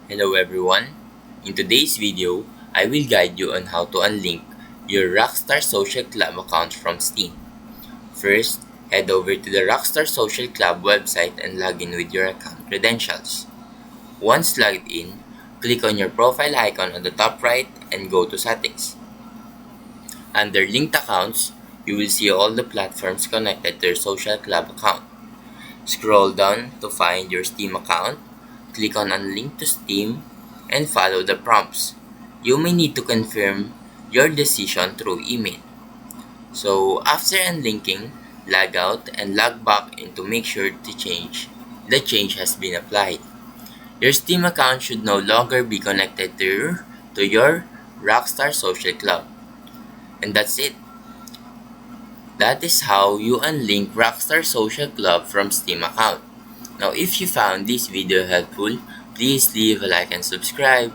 Hello everyone. In today's video, I will guide you on how to unlink your Rockstar Social Club account from Steam. First, head over to the Rockstar Social Club website and log in with your account credentials. Once logged in, click on your profile icon on the top right and go to Settings. Under Linked Accounts, you will see all the platforms connected to your Social Club account. Scroll down to find your Steam account, click on Unlink to Steam, and follow the prompts. You may need to confirm your decision through email. So after unlinking, log out and log back in to make sure the change has been applied. Your Steam account should no longer be connected to your Rockstar Social Club. And that's it. That is how you unlink Rockstar Social Club from Steam account. Now if you found this video helpful, please leave a like and subscribe.